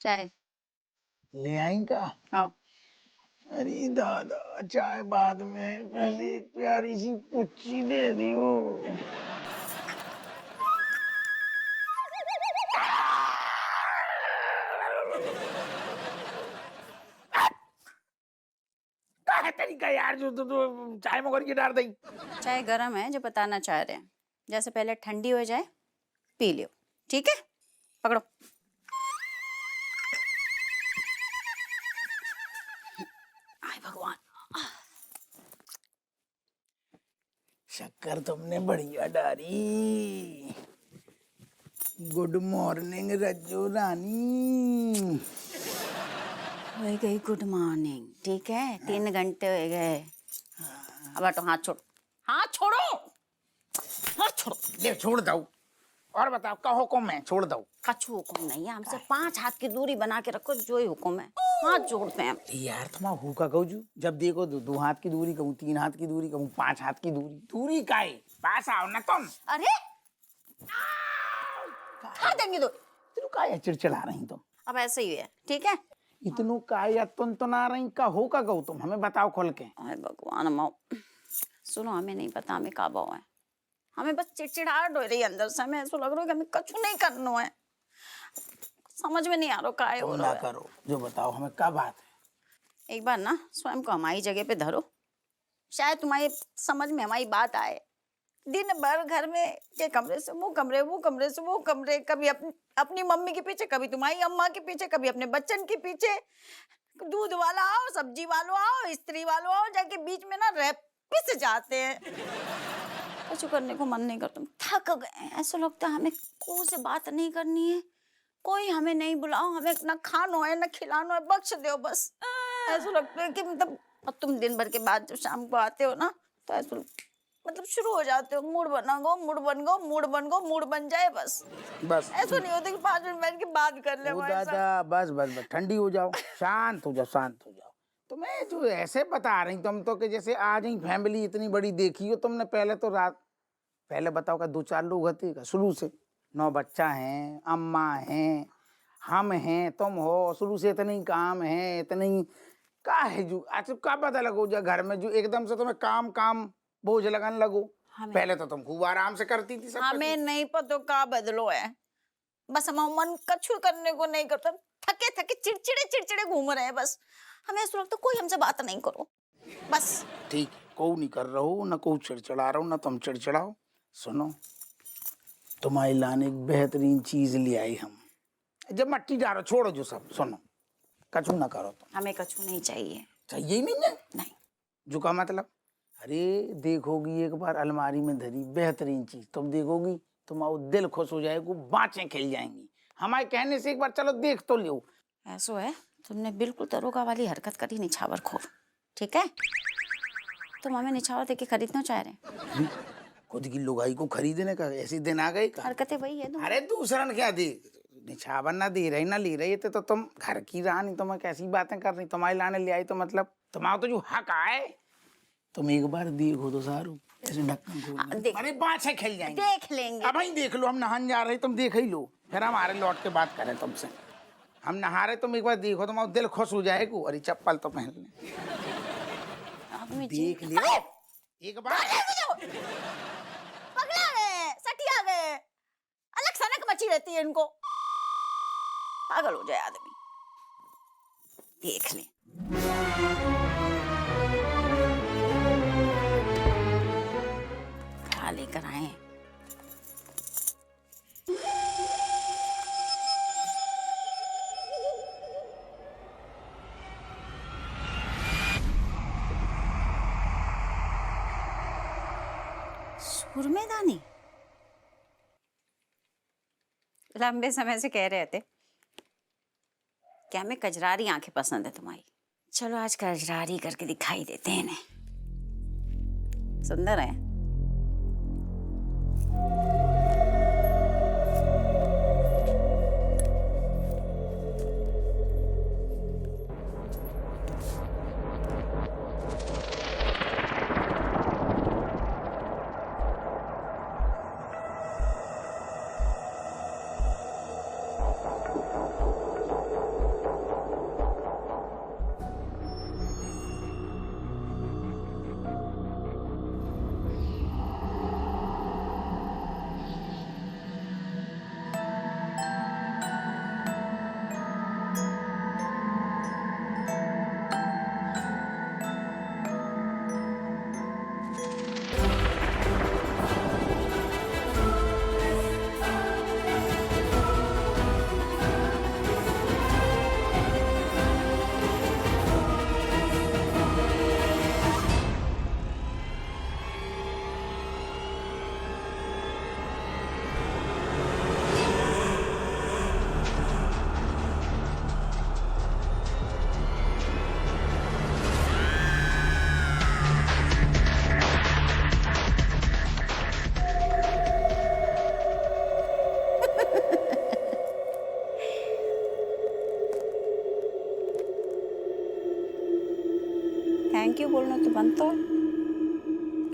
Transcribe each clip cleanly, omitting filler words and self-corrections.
चाय ले आई का? आओ। अरे दादा, चाय बाद में, पहले एक प्यारी सी पुच्ची दे दी हो। क्या है तरीका यार जो तो चाय में करके डाल दी। चाय गरम है जो बताना चाह रहे हैं। जैसे पहले ठंडी हो जाए पी लियो, ठीक है? पकड़ो। आय भगवान, शक्कर तुमने बढ़िया डाली। गुड मॉर्निंग रज्जू रानी। हो गई गुड मॉर्निंग, ठीक है? 3 घंटे हो गए। अब हटो, हाथ छोड़ो, हाथ छोड़ो, हाथ छोड़ो। ले छोड़ दो। और बताओ का हुक्म है? छोड़ दो। कछु हुक्म नहीं है, हमसे 5 हाथ की दूरी बना के रखो, जो ही हुक्म है। हाथ जोड़ते हैं। यार तुम्हारा हुका कहूँ जू, जब देखो 2 हाथ की दूरी कहूँ, 3 हाथ की दूरी कहूँ, 5 हाथ की दूरी। दूरी का है? पास आओ ना तुम। अरे हाथ देंगे तो इतनू का चिड़चिड़ा रही तुम? अब ऐसे ही है, ठीक है? इतनू का या तुम तो ना रही का हो का कहूँ तुम? हमें बताओ खोल के। अरे भगवान अम्मा, सुनो, हमें नहीं पता हमें का भाव है। हमें बस चिड़चिड़ाहट हो रही है अंदर से। हमें ऐसा लग रहा है कि हमें कछु नहीं करना है। समझ में नहीं आ रहा का है हो तुम रहा ना है। करो, जो बताओ हमें क्या बात है। एक बार ना स्वयं को हमारी जगह पे धरो, शायद तुम्हारी समझ में हमारी बात आए। दिन भर घर में ये कमरे से वो कमरे, वो कमरे से वो कमरे, कभी अपनी मम्मी के पीछे, कभी तुम्हारी अम्मा के पीछे, कभी अपने बच्चन के पीछे। दूध वाला आओ, सब्जी वालों आओ, स्त्री वालों आओ, जाके बीच में ना रह पिस जाते हैं। कुछ करने को मन नहीं करता, थक गए। ऐसा लगता है हमें कोई से बात नहीं करनी है, कोई हमें नहीं बुलाओ, हमें ना खानो है ना खिलानो है, बख्श दो बस। ऐसा लगता है कि मतलब अब तुम दिन भर के बाद जब शाम को आते हो ना, तो ऐसा मतलब शुरू हो जाते हो, मूड बना गो, मूड बन गो, मूड बन गो, मूड बन जाए बस। बस ऐसा नहीं होता कि 5 मिनट बैठ के बात कर ले ओ हमारे साथ। दादा, बस बस बस, ठंडी हो जाओ, शांत हो जाओ, शांत हो जाओ। तुम्हें जो ऐसे बता रही तुम तो कि जैसे आज ही फैमिली इतनी बड़ी देखी हो तुमने। पहले तो रात, पहले बताओ का 2-4 लोग होते का शुरू से? 9 बच्चा हैं, अम्मा हैं, हम हैं, तुम हो, शुरू से इतने ही काम है, इतने ही का है जो आज का पता लगो जो घर में जो एकदम से तुम्हें काम काम बोझ लगन लगो। पहले तो तुम खूब आराम से करती थी सब। हमें नहीं पता का बदलो है, बस हम मन कछु करने को नहीं करता, थके थके चिड़चिड़े चिड़चिड़े घूम रहे हैं बस। हमें ऐसा लगता कोई हमसे बात नहीं करो बस। ठीक, को नहीं कर रहा हूँ ना, को चिड़चिड़ा रहा हूँ ना तुम चिड़चिड़ाओ। सुनो, तुम्हारे लाने एक बेहतरीन चीज ले आई हम। जब मट्टी डालो, छोड़ो जो सब, सुनो, कछु ना करो तुम। हमें कछु नहीं चाहिए। चाहिए ही नहीं है? नहीं। जो का मतलब? अरे देखोगी एक बार अलमारी में धरी बेहतरीन चीज, तुम देखोगी तुम्हारा दिल खुश हो जाएगा, बाँचें खिल जाएंगी। हमारे कहने से एक बार चलो देख तो लो। ऐसा है, तुमने बिल्कुल दरोगा वाली हरकत करी, निछावर खोर, ठीक है? तुम हमें निछावर देके खरीदना चाह रहे हैं? खुद की लुगाई को खरीदने का ऐसे दिन आ गए का? हरकतें वही है अरे दूसरा क्या दे, निछावर ना दे रही ना ले रही थे तो तुम घर की रानी, तुम्हें कैसी बातें कर रही? तुम्हारे लाने ले आई तो मतलब तुम्हारा तो जो हक आए। तुम एक बार देखो तो सारू, ऐसे ढक्कन खोल, अरे बाँछें खिल जाएंगी। देख लेंगे। अब ही देख लो, हम नहाने जा रहे, तुम देख ही लो, फिर हमारे लौट के बात करें तुमसे। हम नहा रहे, तुम एक बार देखो, तुम्हारा दिल खुश हो जाएगा। अरे चप्पल तो पहन ले, देख लियो एक बार। पगला गए, सटिया गए, अलग सनक मची रहती है इनको, पागल हो जाए आदमी। देख ले, क्या लेकर आए हैं? सुरमेदानी? लंबे समय से कह रहे थे कि हमें कजरारी आंखें पसंद है तुम्हारी। चलो आज कजरारी करके दिखाई देते हैं इन्हें। सुंदर है।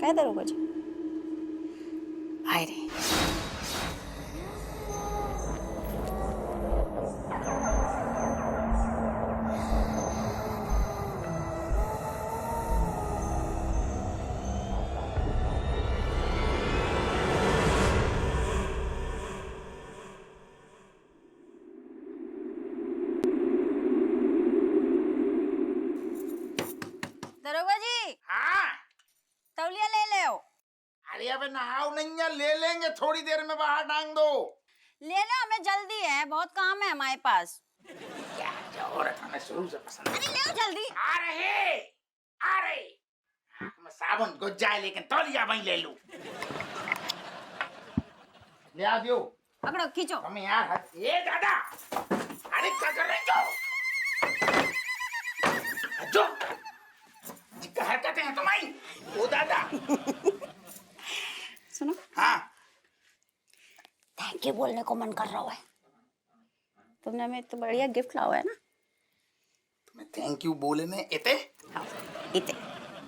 काय दरोगा जी आए रे दरोगा जी हाँ तौलिया ले ले आओ। अरे अबे नहाओ नहीं है, ले लेंगे थोड़ी देर में, बाहर टांग दो। ले लो हमें जल्दी है बहुत काम है हमारे पास। क्या क्या औरत हमें शुरू से पसंद अरे ले आओ जल्दी। आ रहे आ रहे। मैं साबुन घुस जाए लेकिन तौलिया वहीं ले लूं। ले आ दियो। पकड़ो खींचो। हमें यार ये दादा, अरे क्या कर रहे हो? जो जिक्का हरकतें हैं तुम्हारी, ओ दादा। सुनो हाँ थैंक यू बोलने को मन कर रहा है। तुमने हमें तो बढ़िया गिफ्ट लाओ है ना। तुम्हें थैंक यू बोले ने इते? हाँ इते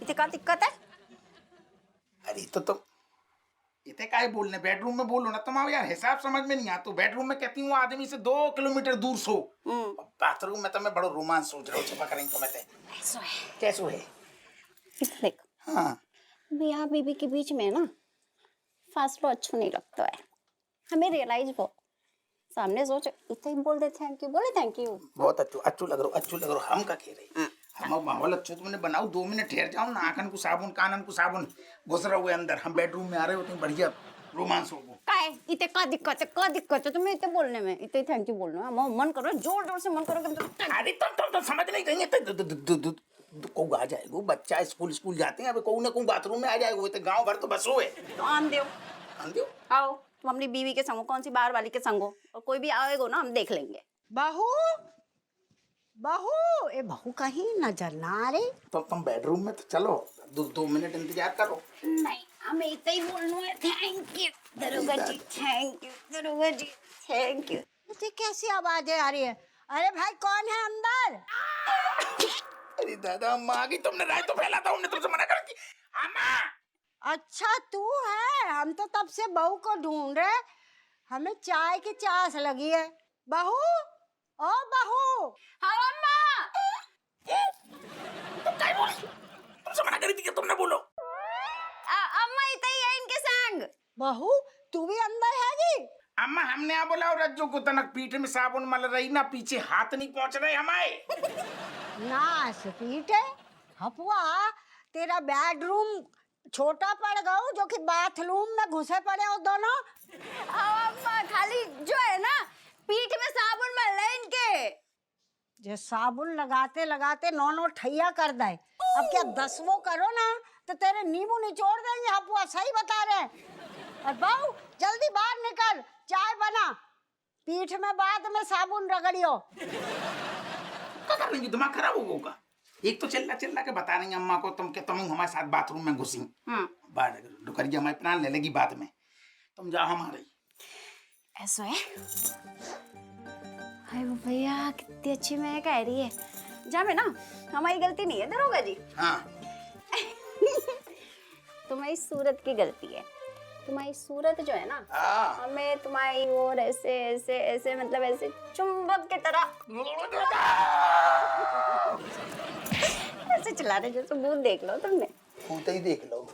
इते क्या दिक्कत है? अरे तो तुम इते काहे बोलने, बेडरूम में बोलो ना। तुम्हारा यार हिसाब समझ में नहीं आता। बेडरूम में कहती हूँ आदमी से 2 किलोमीटर दूर सो, बाथरूम में तो मैं बड़ो रोमांस सोच रहा हूँ। छुपा करेंगे तो मैं ऐसा है कैसो है? इते देख हाँ मियाँ बीबी के बीच में ना फासला अच्छा नहीं लगता है। हमें रियलाइज हो सामने सोच इतना ही बोल दे थैंक यू, बोले थैंक यू। बहुत अच्छू अच्छू लग रहा, अच्छू लग रहा। हम का कह रही हम माहौल अच्छो तुमने बनाओ। 2 मिनट ठहर जाओ ना। आंखन को साबुन कानन को साबुन घुस रहा हुए अंदर। हम बेडरूम में आ रहे होते हैं, बढ़िया रोमांस होगा। काय इते का दिक्कत है? का दिक्कत है तुम्हें इते बोलने में? इते थैंक यू बोलना है मन करो जोर जोर से मन करो कि अरे तुम समझ नहीं रही है। को आ जाएगा बच्चा, स्कूल जाते हैं। अब को ना को बाथरूम में आ जाएगा। तो गांव भर तो बस हो है। तो आन दो आन दो। आओ तुम अपनी बीवी के संगो, कौन सी बाहर वाली के संगो, और कोई भी आएगा ना हम देख लेंगे। बहू बहू ए बहू कहीं नजर ना आ रही। तो तुम बेडरूम में तो चलो, 2 मिनट इंतजार करो। नहीं हमें इतना ही बोलना है थैंक यू दरोगा जी, थैंक यू दरोगा जी, थैंक यू। ये कैसी आवाजें आ रही है? अरे भाई कौन है अंदर? अरे दादा अम्मा आ गई। तुमने राय तो फैला था, उन्हें तुमसे मना कर दी। अम्मा अच्छा तू है। हम तो तब से बहू को ढूंढ रहे। हमें चाय की चास लगी है। बहू ओ बहू। हाँ अम्मा। तुम क्या बोली? तुमसे मना करी थी कि तुमने बोलो। अम्मा इतना ही है इनके संग। बहू तू भी अंदर है जी? अम्मा हमने यहाँ बोला रज्जू को तनक पीठ में साबुन मल रही ना, पीछे हाथ नहीं पहुंच रहे हमारे। नास पीटे हपुआ तेरा बेडरूम छोटा पड़ गया जो कि बाथरूम में घुसे पड़े हो दोनों। अम्मा खाली जो है ना पीठ में साबुन मल रहे इनके। जो साबुन लगाते लगाते नौ ठैया कर दे। अब क्या 10वां करो ना तो तेरे नींबू निचोड़ देंगे। हपुआ सही बता रहे हैं। और बहू जल्दी बाहर निकल, चाय बना। पीठ में बाद में साबुन रगड़ियो। क्या कर रही? दिमाग खराब होगा। एक तो चिल्ला के बता रही अम्मा को तुम हमारे साथ बाथरूम में घुसी। बाहर डुकरिया हमारे प्राण ले लेगी बाद में। तुम जाओ हमारे। ऐसा है हाय वो भैया कितनी अच्छी मैं कह रही है। जा में ना हमारी गलती नहीं है दरोगा जी। हाँ तुम्हारी सूरत की गलती है। तुम्हारी सूरत जो है ना हाँ। हमें तुम्हारी और ऐसे ऐसे ऐसे मतलब ऐसे चुंबक की तरह ऐसे चला रहे जैसे मुंह देख लो तुमने। खुद ही देख लो।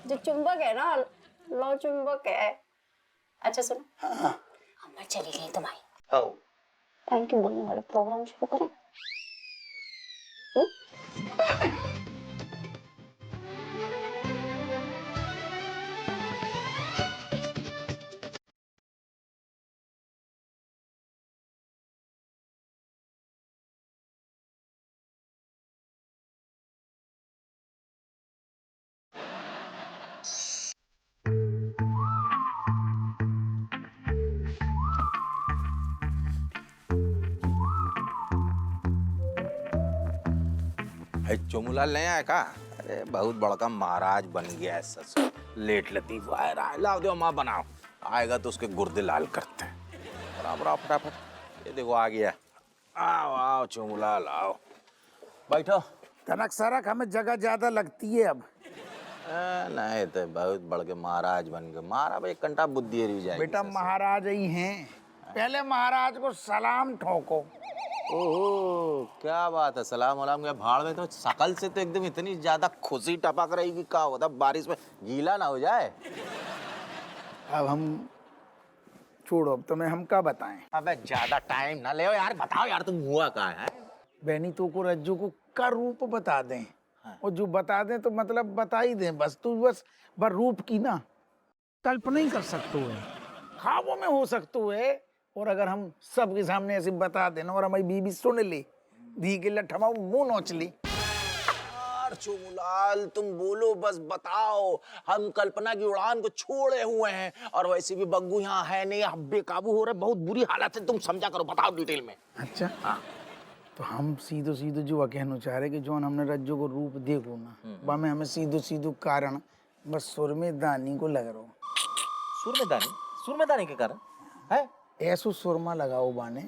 जो चुंबक है ना लो चुंबक है। अच्छा सुनो हाँ हम चली गई तुम्हारी। हाँ थैंक यू बोलने वाले प्रोग्राम शुरू करें। चोमूलाल नहीं आया का? अरे बहुत बड़का महाराज बन गया है ससुर। लेट लतीफ आए रहा है। लाओ दो माँ बनाओ। आएगा तो उसके गुर्दे लाल करते हैं। बराबर फटाफट। ये देखो आ गया। आओ आओ चोमूलाल आओ। बैठो। तनक सरक हमें जगह ज्यादा लगती है अब। नहीं तो बहुत बड़ के महाराज बन गए। महाराज भाई, एक घंटा बुद्धि हरी जाएगी। बेटा महाराज ही हैं, पहले महाराज को सलाम ठोको। ओहो, क्या बात है, सलाम वलाम क्या भाड़ में। तो शकल से तो एकदम इतनी ज्यादा खुशी टपक रही कि क्या होता बारिश में गीला ना हो जाए। अब हम छोड़ो, अब तुम्हें हम क्या बताएं। अबे ज्यादा टाइम ना ले यार, बताओ यार तुम हुआ कहाँ है। बहनी तो को रज्जू को का रूप बता दें। और जो बता दें तो मतलब बता ही दें, बस तू बस रूप की ना कल्पना ही कर सकते हो, ख्वाबों में हो सकते है। और अगर हम सबके सामने ऐसे बता देना और हमारी बीबी सुन ले, धी के लठमा मुंह नोच ली। यार चुमुलाल, तुम बोलो बस बताओ। हम कल्पना की उड़ान को छोड़े हुए हैं, और वैसे भी बग्गू यहाँ है नहीं, अब बेकाबू हो रहे, बहुत बुरी हालत है। तुम समझा करो, बताओ डिटेल में। अच्छा हाँ, तो हम सीधो सीधो जो कहना चाह रहे कि जो हमने रज्जो को रूप देखो ना, बा में हमें सीधो सीधो कारण बस सुर में दानी को लग रहा हो। सुर में दानी के कारण है ऐसो सुरमा लगाओ बाने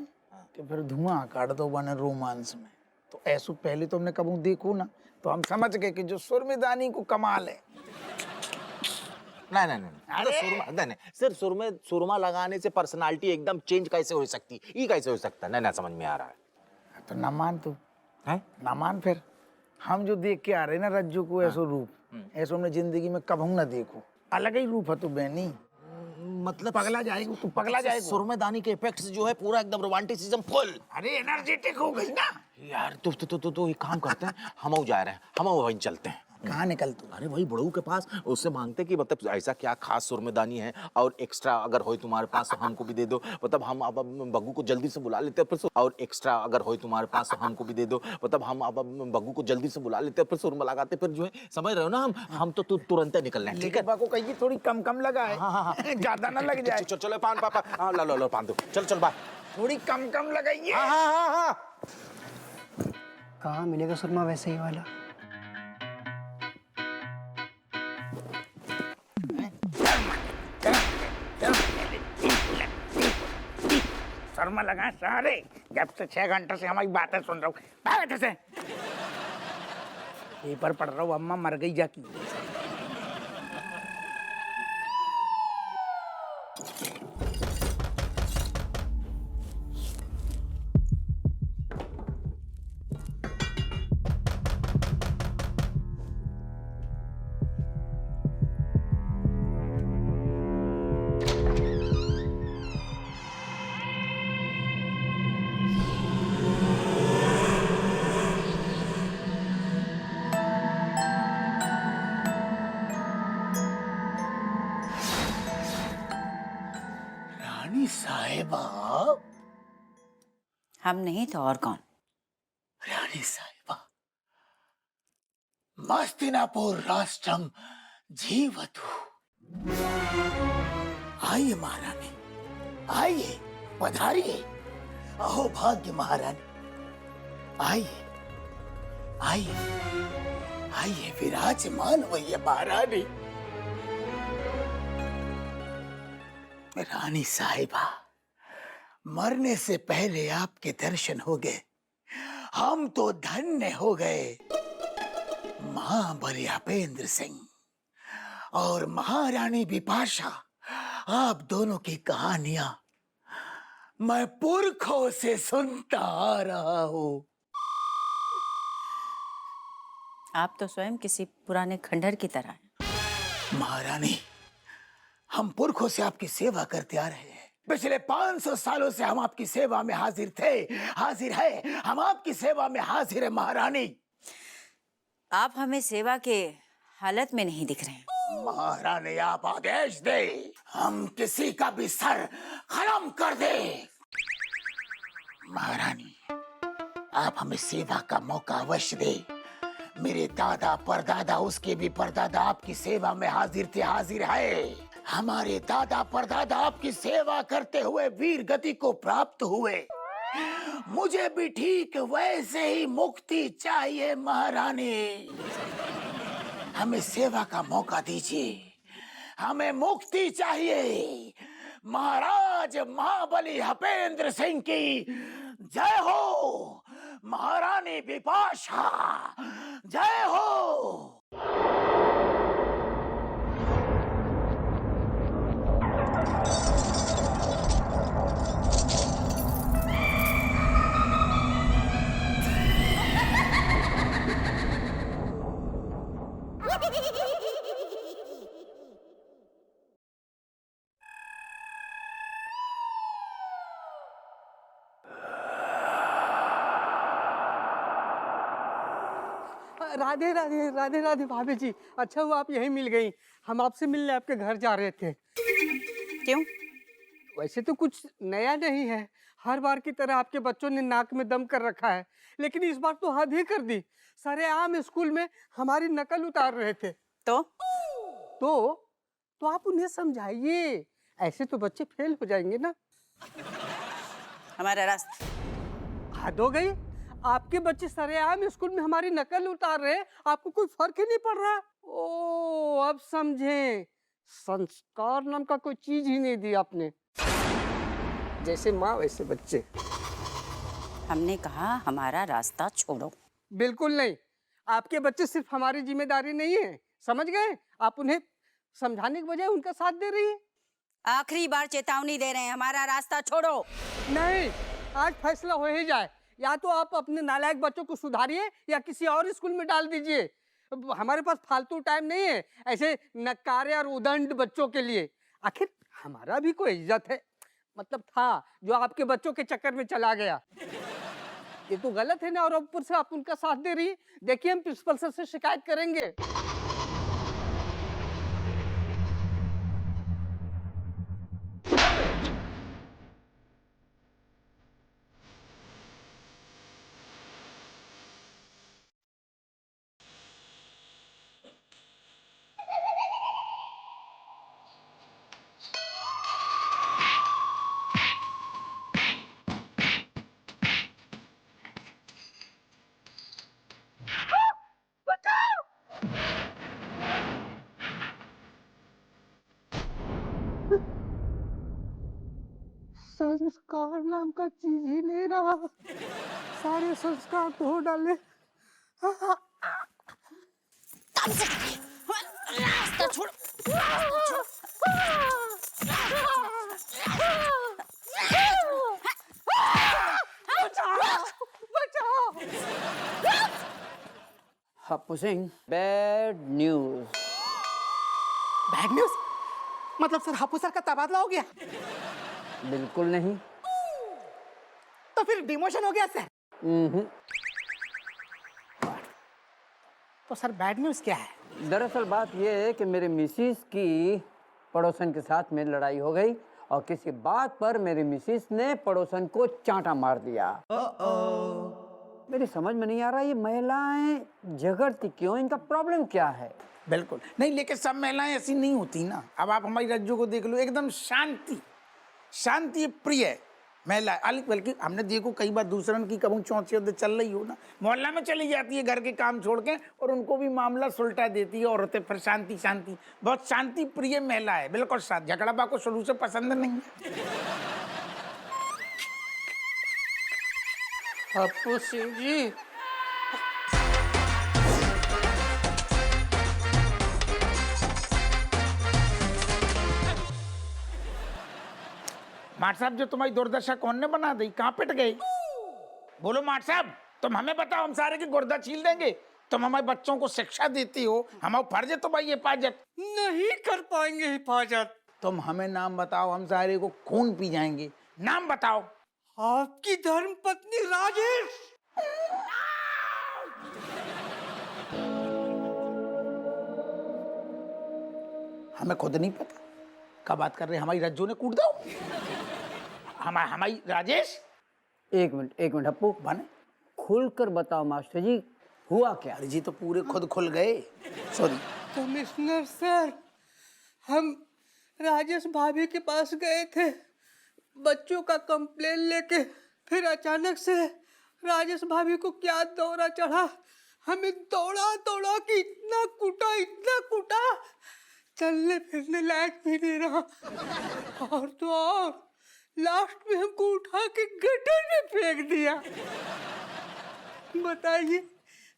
कि फिर धुआं काट दो बाने रोमांस में। तो ऐसो पहले तो हमने कबू देखो ना, तो हम समझ गए कि जो सुरमेदानी को कमाल है। नहीं, अरे सुरमा नहीं, सिर्फ सुरमा लगाने से पर्सनालिटी एकदम चेंज कैसे हो सकती, ये कैसे हो सकता है? नहीं समझ में आ रहा है। तो ना मान तू है ना मान, फिर हम जो देख के आ रहे ना रज्जू को ऐसो रूप, ऐसो हमने जिंदगी में कबू ना देखो। अलग ही रूप है तू बहनी, मतलब पगला जाएगी तू, पगला जाएगी। सुरमेदानी के इफेक्ट जो है पूरा एकदम रोमांटिसिज्म फुल। अरे एनर्जेटिक हो गई ना यार। तो एक काम करते हैं, हम जा रहे हैं, हम वहीं चलते हैं। कहाँ निकल तू? अरे वही बड़ू के पास, उससे मांगते कि मतलब ऐसा क्या खास सुरमेदानी है, और एक्स्ट्रा अगर हो तुम्हारे पास तो हमको भी दे दो। मतलब हम अब बग्गू को जल्दी से बुला लेते हैं, फिर और एक्स्ट्रा अगर हो तुम्हारे पास तो हमको भी दे दो। मतलब हम अब बग्गू को जल्दी से बुला लेते हैं, फिर सुरमा लगाते, फिर जो है समझ रहे हो ना, हम तो तुरंत निकल रहे हैं। ठीक है, को कहिए थोड़ी कम लगा है। हाँ, ज्यादा ना लग जाए। चलो पान पापा, हाँ लो पान दो, चल बाय। थोड़ी कम लगाइए। हाँ। कहाँ मिलेगा सुरमा वैसे ही वाला? शर्मा लगा सारे, जब से 6 घंटे से हमारी बातें सुन रहा हूँ। बैठ से पेपर पढ़ रहा हूँ, अम्मा मर गई जाकी। रानी साहिबा, हम नहीं तो और कौन? रानी साहिबा, मस्तिनापुर राष्ट्रम जीवतु। आइए महारानी, आइए, पधारिए। अहो भाग्य महारानी, आइए आइए आइए, विराजमान होइए महारानी। रानी साहिबा, मरने से पहले आपके दर्शन हो गए, हम तो धन्य हो गए। महाबली अपेंद्र सिंह और महारानी बिपाशा, आप दोनों की कहानियां मैं पुरखों से सुनता आ रहा हूं। आप तो स्वयं किसी पुराने खंडहर की तरह हैं। महारानी, हम पुरखों से आपकी सेवा करते आ रहे हैं। पिछले 500 सालों से हम आपकी सेवा में हाजिर थे, हाजिर है, हम आपकी सेवा में हाजिर है महारानी। आप हमें सेवा के हालत में नहीं दिख रहे हैं। महारानी, आप आदेश दे, हम किसी का भी सर खत्म कर दे। महारानी, आप हमें सेवा का मौका अवश्य दे। मेरे दादा परदादा, उसके भी परदादा आपकी सेवा में हाजिर थे, हाजिर है। हमारे दादा परदादा आपकी सेवा करते हुए वीर गति को प्राप्त हुए। मुझे भी ठीक वैसे ही मुक्ति चाहिए महारानी। हमें सेवा का मौका दीजिए, हमें मुक्ति चाहिए। महाराज महाबली हपेंद्र सिंह की जय हो, महारानी बिपाशा जय हो। राधे राधे राधे राधे भाभी जी, अच्छा हुआ आप यहीं मिल गई। हम आपसे मिलने आपके घर जा रहे थे। क्यों? वैसे तो कुछ नया नहीं है, हर बार की तरह आपके बच्चों ने नाक में दम कर रखा है, लेकिन इस बार तो हद ही कर दी। सरेआम स्कूल में हमारी नकल उतार रहे थे। तो तो आप उन्हें समझाइए, ऐसे तो बच्चे फेल हो जाएंगे ना। हमारा रास्ता। हद हो गई, आपके बच्चे सरेआम स्कूल में हमारी नकल उतार रहे हैं, आपको कोई फर्क ही नहीं पड़ रहा। ओ, अब समझे, संस्कार नाम का कोई चीज ही नहीं दी आपने। जैसे माँ वैसे बच्चे। हमने कहा हमारा रास्ता छोड़ो। बिल्कुल नहीं, आपके बच्चे सिर्फ हमारी जिम्मेदारी नहीं है, समझ गए? आप उन्हें समझाने के बजाय उनका साथ दे रही है। आखिरी बार चेतावनी दे रहे हैं, हमारा रास्ता छोड़ो। नहीं, आज फैसला हो ही जाए, या तो आप अपने नालायक बच्चों को सुधारिए या किसी और स्कूल में डाल दीजिए। अब हमारे पास फालतू टाइम नहीं है ऐसे नकारे और उदंड बच्चों के लिए। आखिर हमारा भी कोई इज्जत है, मतलब था, जो आपके बच्चों के चक्कर में चला गया। ये तो गलत है ना, और ऊपर से आप उनका साथ दे रही। देखिए, हम प्रिंसिपल सर से शिकायत करेंगे। संस्कार नाम का चीज ही नहीं रहा, सारे संस्कार धो डाले। रास्ता छोड़ो। Happu Singh, bad news. Bad news? मतलब सर हापू सर का तबादला हो गया? बिल्कुल नहीं। तो फिर डिमोशन हो गया सर? तो सर बैड न्यूज क्या है? दरअसल बात यह है कि मेरे मिसिस की पड़ोसन के साथ में लड़ाई हो गई और किसी बात पर मेरी मिसिस ने पड़ोसन को चांटा मार दिया। मेरी समझ में नहीं आ रहा, ये महिलाएं झगड़ती क्यों, इनका प्रॉब्लम क्या है? बिल्कुल नहीं, लेकिन सब महिलाएं ऐसी नहीं होती ना। अब आप हमारी रज्जू को देख लो, एकदम शांति प्रिय महिला। बल्कि हमने देखो कई बार दूसरन की कभी चौंची चल रही हो ना, मोहल्ला में चली जाती है घर के काम छोड़ के, और उनको भी मामला सुलटा देती है औरतें। फिर शांति बहुत शांति प्रिय महिला है, बिल्कुल साथ। झगड़ा को शुरू से पसंद नहीं है। हप्पू सिंह जी, माट साहब, जो तुम्हारी दुर्दशा कौन ने बना दी? कहाँ पिट गए? बोलो माट साहब, तुम हमें बताओ, हम सारे की गुर्दा छील देंगे। तुम हमारे बच्चों को शिक्षा देती हो, हमारा फर्ज है तो भाई हिफाजत। नहीं कर पाएंगे हिफाजत। तुम हमें नाम बताओ, हम सारे को खून पी जाएंगे। नाम बताओ। आपकी धर्म पत्नी राजेश। हमें खुद नहीं पता क्या बात कर रहे हैं। हमारी रज्जू ने कूट दो। हमारी राजेश। एक मिनट हप्पू, बने खुलकर बताओ मास्टर जी, हुआ क्या? अरे जी, तो पूरे खुद खुल गए। सॉरी कमिश्नर सर, हम राजेश भाभी के पास गए थे बच्चों का कंप्लेन लेके, फिर अचानक से राजेश भाभी को क्या दौरा चढ़ा, हमें दौड़ा के इतना कूटा, चलने फिरने लायक भी नहीं रहा। और तो और लास्ट में हमको उठा के गटर में फेंक दिया। बताइए,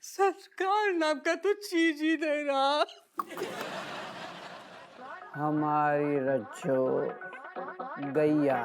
संस्कार नाम का तो चीज ही नहीं रहा। हमारी रज्जो गैया।